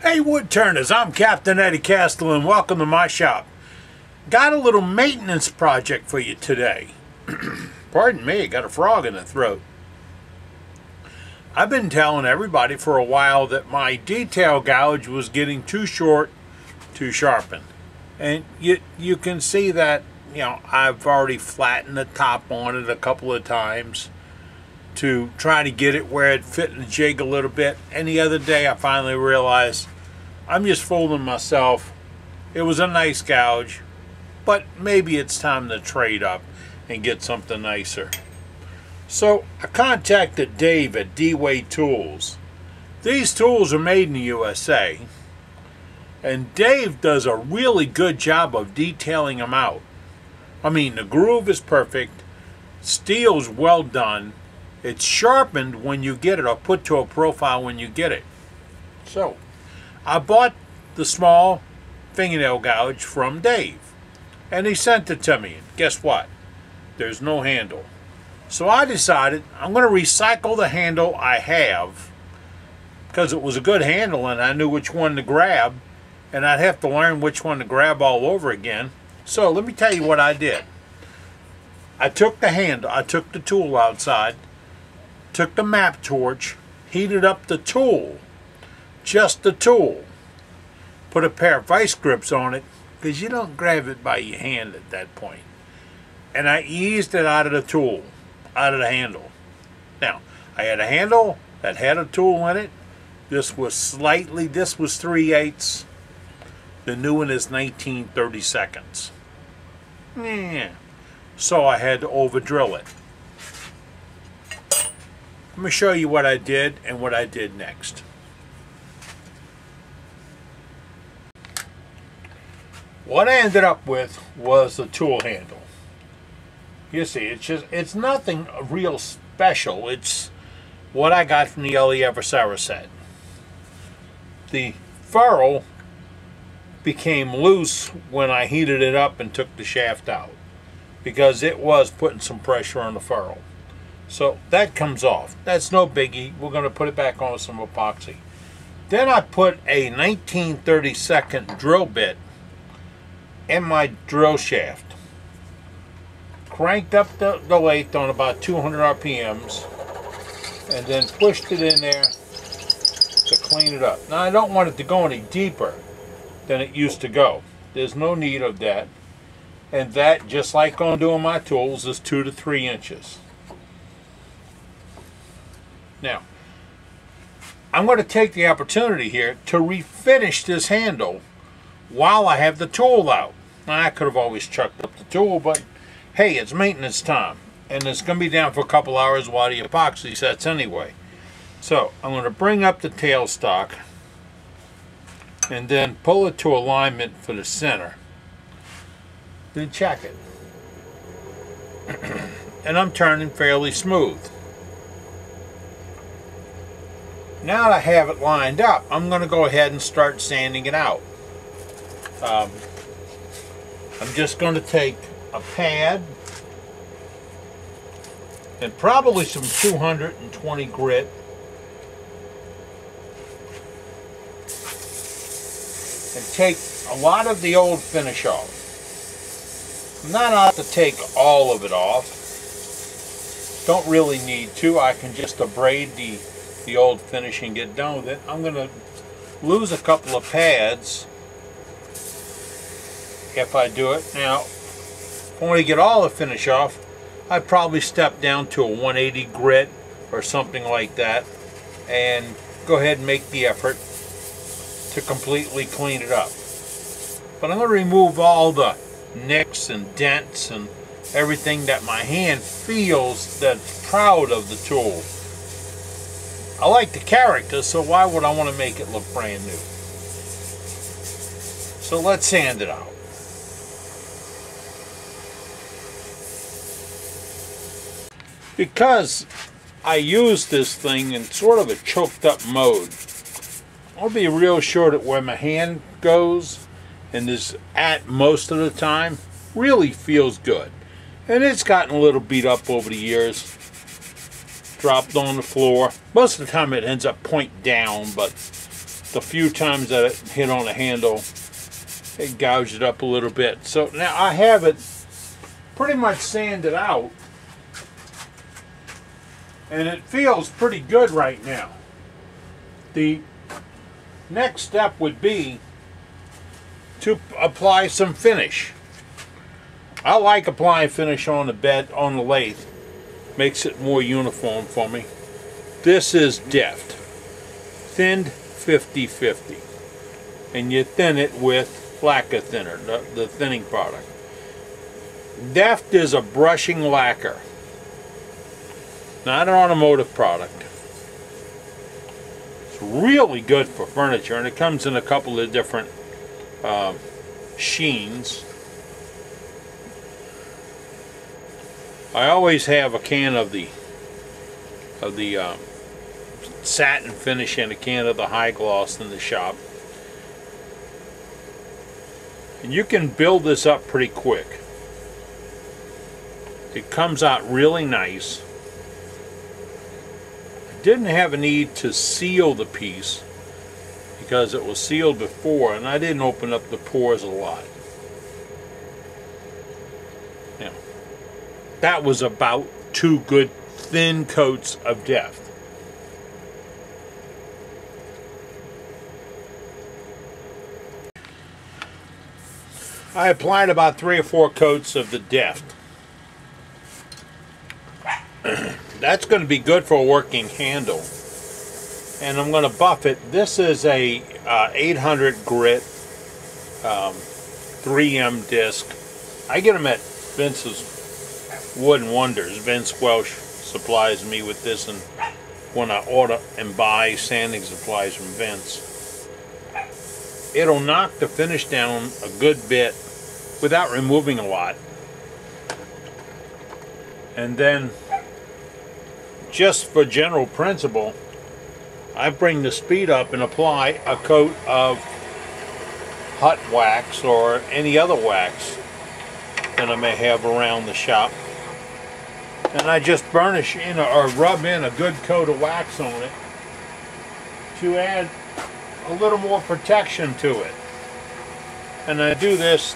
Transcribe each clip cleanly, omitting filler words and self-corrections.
Hey Woodturners, I'm Captain Eddie Castle and welcome to my shop. Got a little maintenance project for you today. Pardon me, I got a frog in the throat. I've been telling everybody for a while that my detail gouge was getting too short to sharpen. And you can see that, I've already flattened the top on it a couple of times to try to get it where it fit in the jig a little bit. And the other day I finally realized I'm just fooling myself. It was a nice gouge, but maybe it's time to trade up and get something nicer. So I contacted Dave at D-Way Tools. These tools are made in the USA, and Dave does a really good job of detailing them out. I mean, the groove is perfect, steel's well done, it's sharpened when you get it or put to a profile when you get it. So I bought the small fingernail gouge from Dave, and he sent it to me. Guess what? There's no handle. So I decided I'm going to recycle the handle I have, because it was a good handle and I knew which one to grab, and I'd have to learn which one to grab all over again. So let me tell you what I did. I took the handle, I took the tool outside, took the map torch, heated up the tool, just the tool, put a pair of vice grips on it, because you don't grab it by your hand at that point, and I eased it out of the tool, out of the handle. Now I had a handle that had a tool in it. This was 3/8. The new one is 19/32. Yeah. So I had to over drill it. Let me show you what I did and what I did next. What I ended up with was the tool handle. You see, it's nothing real special. It's what I got from the Ellie Eversera set. The ferrule became loose when I heated it up and took the shaft out, because it was putting some pressure on the ferrule. So that comes off. That's no biggie. We're going to put it back on with some epoxy. Then I put a 19/32 drill bit in my drill shaft. Cranked up the lathe on about 200 RPMs and then pushed it in there to clean it up. Now I don't want it to go any deeper than it used to go. There's no need of that. And that, just like on doing my tools, is 2 to 3 inches. Now, I'm going to take the opportunity here to refinish this handle while I have the tool out. Now, I could have always chucked up the tool, but hey, it's maintenance time, and it's going to be down for a couple hours while the epoxy sets anyway. So I'm going to bring up the tailstock and then pull it to alignment for the center. Then check it. And I'm turning fairly smooth. Now that I have it lined up, I'm going to go ahead and start sanding it out. I'm just going to take a pad and probably some 220 grit, and take a lot of the old finish off. I'm not out to take all of it off. Don't really need to. I can just abrade the old finish and get done with it. I'm going to lose a couple of pads if I do it. Now, if I want to get all the finish off, I'd probably step down to a 180 grit or something like that and go ahead and make the effort to completely clean it up. But I'm going to remove all the nicks and dents and everything that my hand feels that's proud of the tool. I like the character, so why would I want to make it look brand new? So let's sand it out. Because I use this thing in sort of a choked up mode, I'll be real sure that where my hand goes and is at most of the time really feels good. And it's gotten a little beat up over the years. Dropped on the floor. Most of the time it ends up point down, but the few times that it hit on the handle, it gouged it up a little bit. So now I have it pretty much sanded out, and it feels pretty good right now. The next step would be to apply some finish. I like applying finish on the bed, on the lathe. Makes it more uniform for me. This is Deft. Thinned 50/50. And you thin it with lacquer thinner, the thinning product. Deft is a brushing lacquer. Not an automotive product. It's really good for furniture, and it comes in a couple of different sheens. I always have a can of the satin finish and a can of the high gloss in the shop. And you can build this up pretty quick. It comes out really nice. I didn't have a need to seal the piece because it was sealed before, and I didn't open up the pores a lot. Now, that was about 2 good thin coats of Deft. I applied about 3 or 4 coats of the Deft. That's going to be good for a working handle. And I'm going to buff it. This is a 800 grit 3M disc. I get them at Vince's Wood and Wonders. Vince Welsh supplies me with this, and when I order and buy sanding supplies from Vince, it'll knock the finish down a good bit without removing a lot. And then, just for general principle, I bring the speed up and apply a coat of hot wax or any other wax that I may have around the shop. And I just burnish in or rub in a good coat of wax on it to add a little more protection to it. And I do this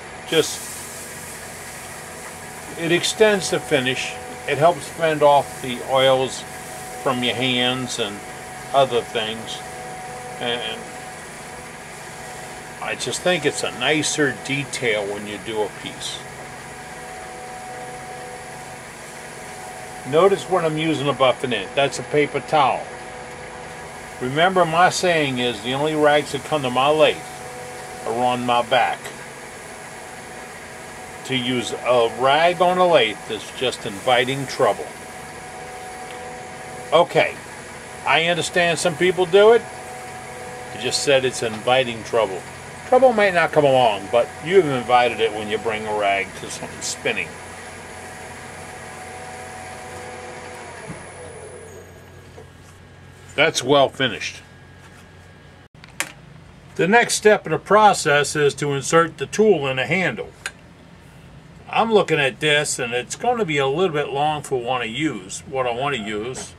it extends the finish. It helps fend off the oils from your hands and other things. And I just think it's a nicer detail when you do a piece. Notice what I'm using to buff it in. That's a paper towel. Remember, my saying is the only rags that come to my lathe are on my back. To use a rag on a lathe is just inviting trouble. Okay, I understand some people do it. I just said it's inviting trouble. Trouble might not come along, but you've invited it when you bring a rag to something spinning. That's well finished. The next step in the process is to insert the tool in the handle. I'm looking at this, and it's going to be a little bit long for what I want to use.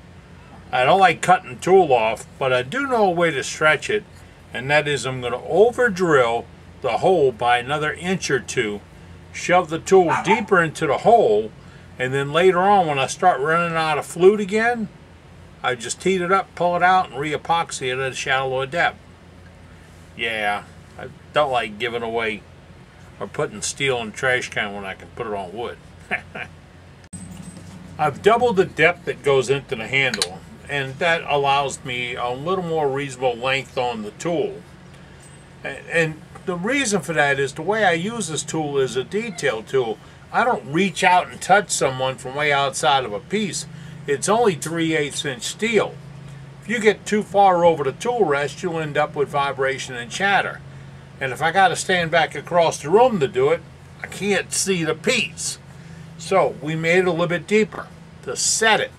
I don't like cutting the tool off, but I do know a way to stretch it, and that is I'm going to over drill the hole by another inch or 2, shove the tool deeper into the hole, and then later on when I start running out of flute again, I just heat it up, pull it out, and re-epoxy it at a shallower depth. Yeah, I don't like giving away or putting steel in the trash can when I can put it on wood. I've doubled the depth that goes into the handle, and that allows me a little more reasonable length on the tool. And the reason for that is the way I use this tool is a detail tool. I don't reach out and touch someone from way outside of a piece. It's only 3/8 inch steel. If you get too far over the tool rest, you'll end up with vibration and chatter. And if I got to stand back across the room to do it, I can't see the piece. So we made it a little bit deeper to set it.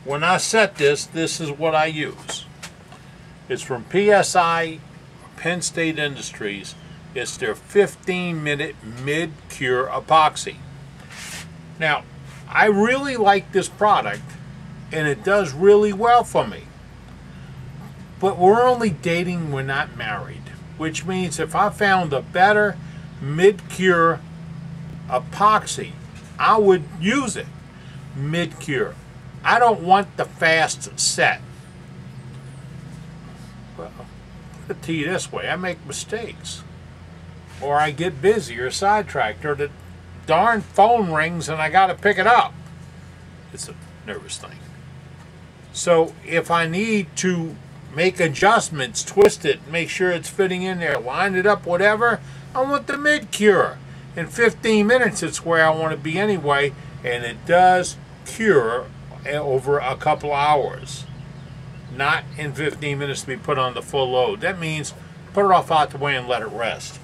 When I set this, this is what I use. It's from PSI, Penn State Industries. It's their 15-minute mid-cure epoxy. Now, I really like this product, and it does really well for me. But we're only dating, we're not married. Which means if I found a better mid-cure epoxy, I would use it. Mid-cure. I don't want the fast set. Well, put it to you this way, I make mistakes. Or I get busy or sidetracked, or the darn phone rings and I got to pick it up. It's a nervous thing. So if I need to make adjustments, twist it, make sure it's fitting in there, line it up, whatever, I want the mid-cure. In 15 minutes, it's where I want to be anyway, and it does cure over a couple hours. Not in 15 minutes to be put on the full load. That means put it off out the way and let it rest.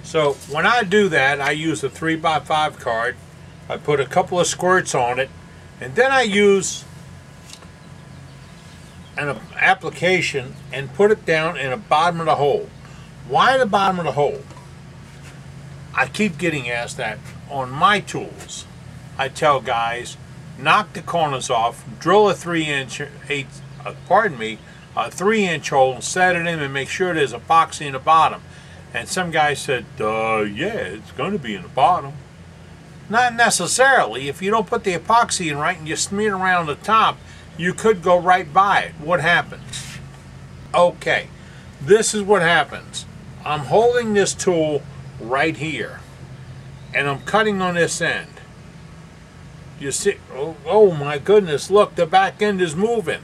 So when I do that, I use a 3x5 card. I put a couple of squirts on it, and then I use an application and put it down in the bottom of the hole. Why the bottom of the hole? I keep getting asked that. On my tools, I tell guys, knock the corners off, drill a 3-inch hole, set it in, and make sure there's epoxy in the bottom. And some guy said, yeah, it's going to be in the bottom. Not necessarily. If you don't put the epoxy in right and you smear it around the top, you could go right by it. What happens? Okay, this is what happens. I'm holding this tool right here, and I'm cutting on this end. You see, oh my goodness, look, the back end is moving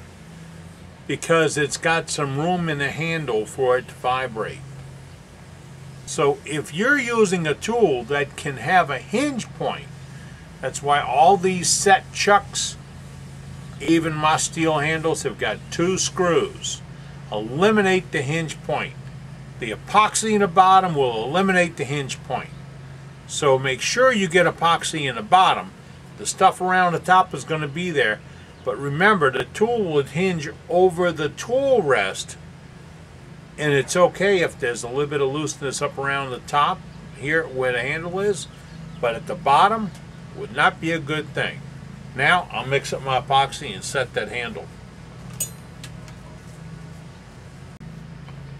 because it's got some room in the handle for it to vibrate. So if you're using a tool that can have a hinge point, that's why all these set chucks, even my steel handles, have got 2 screws. Eliminate the hinge point. The epoxy in the bottom will eliminate the hinge point. So make sure you get epoxy in the bottom. The stuff around the top is going to be there, but remember, the tool would hinge over the tool rest, and it's okay if there's a little bit of looseness up around the top here where the handle is, but at the bottom would not be a good thing. Now I'll mix up my epoxy and set that handle.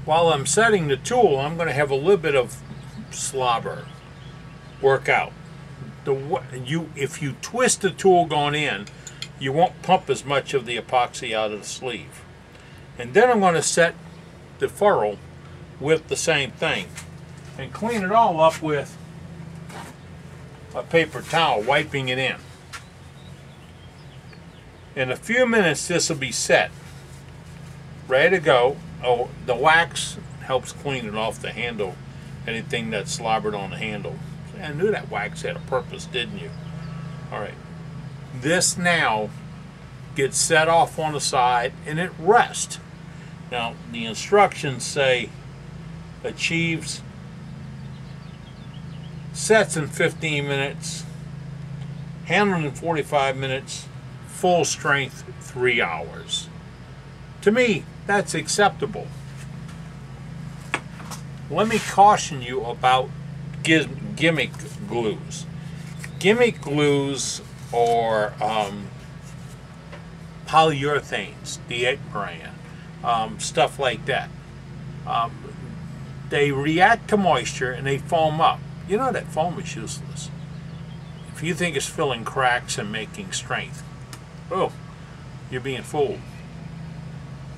While I'm setting the tool, I'm going to have a little bit of slobber work out. If you twist the tool going in, you won't pump as much of the epoxy out of the sleeve. And then I'm going to set the furrow with the same thing and clean it all up with a paper towel, wiping it in. In a few minutes this will be set, ready to go. Oh, the wax helps clean it off the handle, anything that's slobbered on the handle. I knew that wax had a purpose, didn't you? Alright, this now gets set off on the side and it rests. Now the instructions say sets in 15 minutes, handling in 45 minutes, full strength 3 hours. To me, that's acceptable. Let me caution you about gimmick glues. Gimmick glues or polyurethanes, the 8 brand, stuff like that. They react to moisture and they foam up. You know that foam is useless. If you think it's filling cracks and making strength, oh, you're being fooled.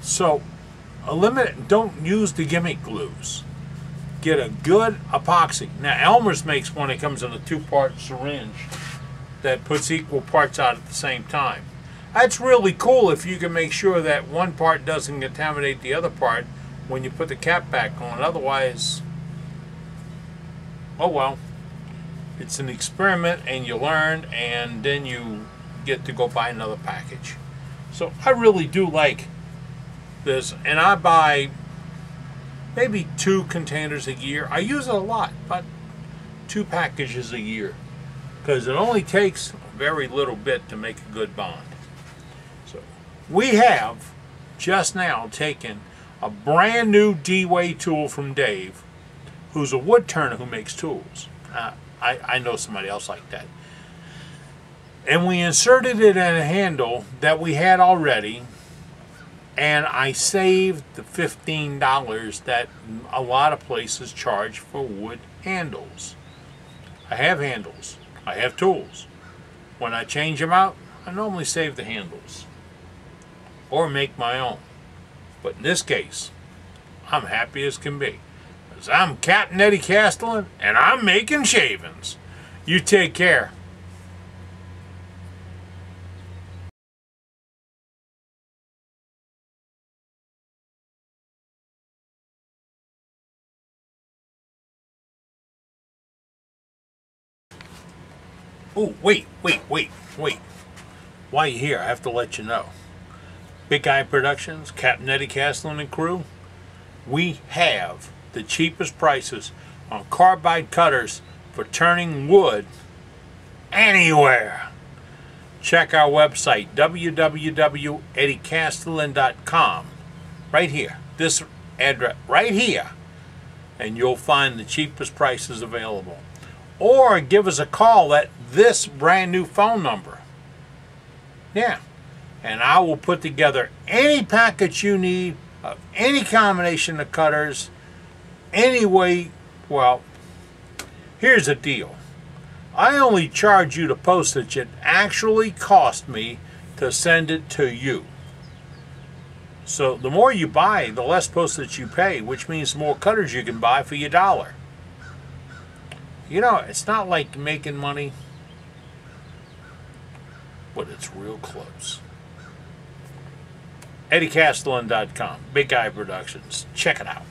So, don't use the gimmick glues. Get a good epoxy. Now, Elmer's makes one that comes in a 2-part syringe that puts equal parts out at the same time. That's really cool if you can make sure that one part doesn't contaminate the other part when you put the cap back on. Otherwise, oh well. It's an experiment and you learn, and then you get to go buy another package. So I really do like this, and I buy maybe 2 containers a year. I use it a lot, but 2 packages a year, because it only takes a very little bit to make a good bond. So we have just now taken a brand new D-Way tool from Dave, who's a wood turner who makes tools. I know somebody else like that. And we inserted it in a handle that we had already, And I saved the $15 that a lot of places charge for wood handles. I have handles. I have tools. When I change them out, I normally save the handles. Or make my own. But in this case, I'm happy as can be. Because I'm Captain Eddie Castellan, and I'm making shavings. You take care. Oh, wait. While you're here, I have to let you know. Big Guy Productions, Captain Eddie Castellan and crew, we have the cheapest prices on carbide cutters for turning wood anywhere. Check our website, www.eddiecastellan.com. Right here, this address, right here, and you'll find the cheapest prices available. Or give us a call at this brand new phone number. Yeah, and I will put together any package you need of any combination of cutters, any way. Well, here's the deal. I only charge you the postage it actually cost me to send it to you. So the more you buy, the less postage you pay, which means the more cutters you can buy for your dollar. You know, it's not like making money, but it's real close. EddieCastellan.com, Big Guy Productions. Check it out.